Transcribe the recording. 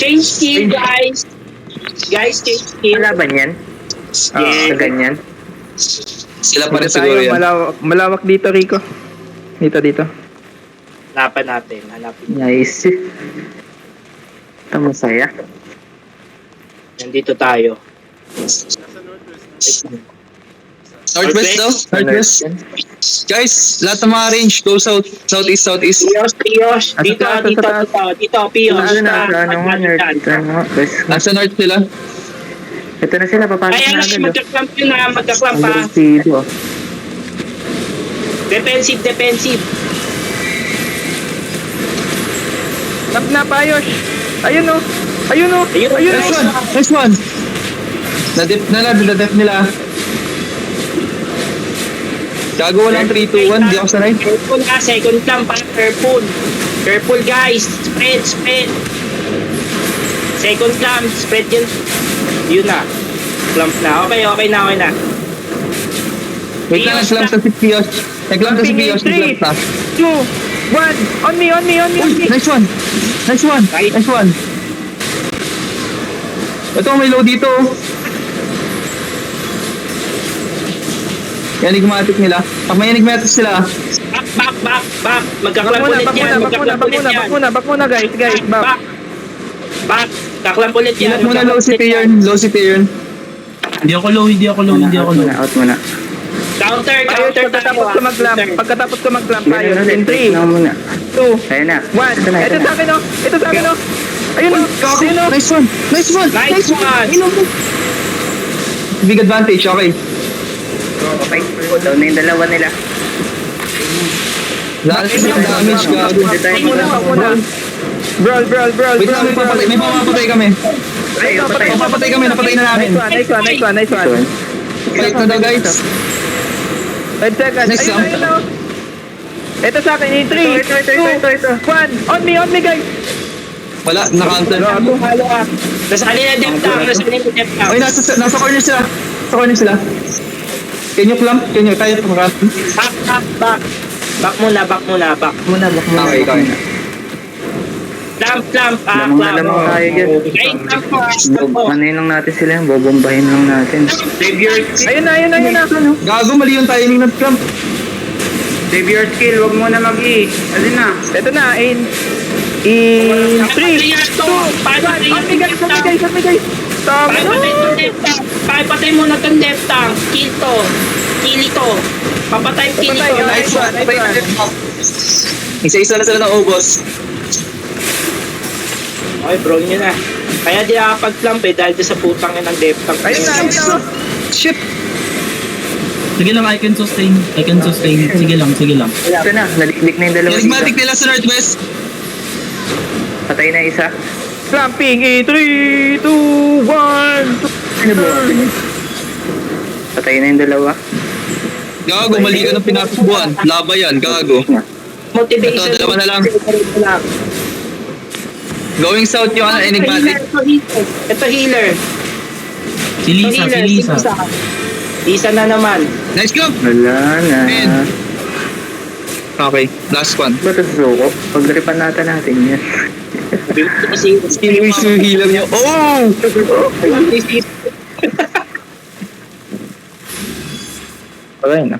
Change skill, guys. Guys, change skill. Malaban yan? Yeah. Ganyan. Sila pa rin Dito siguro tayo, yan. malawak dito, Rico. Dito. Hanapan natin. Nice. Ito masaya. Nandito tayo. Northwest daw? Northwest. Guys, lahat ng mga range, go south. Southeast, southeast. Pios. Dito, Pios. Ano na, ano nga, nerd. Ito nga, best. Nasa north sila. Ito na sila, papasok Kaya na nga, agad. magkaklamp yun na, magkaklamp Ang ha. dulcido. Defensive. Tap na, Payos. Ayun o. Nice one. Na-def nila. Gago walang 3, 2, 1, di ako sanay. Careful ka, second clamp ha, careful guys, spread. Second clamp, spread yun. Yun na. Clamp na, okay na. Wait lang, naglamp sa si Pios. Naglamp na. 3, 2, 1. On me. Uy, nice one. Ito, may low dito. Yan, enigmatic nila. Pag may enigmatic sila, Back. Magkaklamp ulit yan. Back muna, guys. Back. Kaklamp ulit yan. inat muna low si Tyrion. Hindi ako low. Out muna. Counter Pagkatapos tayo. ko mag-clamp. Pagkatapos ko mag-clamp, Payos. Ganun ulit, In 3, na muna. 2, Ayan na. 1. Ito na. Ito sa akin o. Ayun o. Nice one. Nice one. Big advantage, okay. Okay. Down na yung dalawa nila. Lahat sila ang damage, gago. Dito tayo Wag muna. Brawl. Wait lang, may pamapatay kami. Tayo, patay. Papapatay kami, napatay na namin. Nice one. Fight na daw, guys. 5 seconds. Next Ayun round. na. Ito sa akin. In 3, 2, 1. On me, guys. Wala, na-counter. Halo ka. Nasa kanila depth down. Ay, nasa corner sila. Sa corner sila. Can you clamp? Tayo pag-clamp? Back. Back muna. Okay. Clamp. Lamang tayo dyan. Okay, clamp mo. Anuhin lang natin sila yung bobombahin lang natin. Save your Ayun na. Gago, mali yung timing ng clamp. skill, wag mo na mag-i. Alin na? Ito na. In 3, 2, 1. On me, guys. Tama na. Papatay muna itong left tank. Kill ito. Papatay kill ito. Nice one. Isa-isa na sila ng ubos. Okay, bro nyo na. Kaya di nakapag-clamp dahil sa putang ng left tank. Ayun na. Shit. Sige lang, I can sustain. Sige lang. Ito na, naliklik na yung dalawa Enigmatic dito. nila sa northwest. Patay na isa. Clamping in 3, 2, 1. Ano ba? Patay na yung dalawa. Gago, mali ka ng pinatakbuhan. Laba yan, gago. Motivation. Ito, dalawa na lang. Going south yung enigmatic. Ito healer. Si Lisa. Lisa na naman. Nice clamp. Wala na. Man. Okay, last one. Ba't ito suko? Pag-ripan natin yan. Finish yung healer niyo. Oh! Okay na.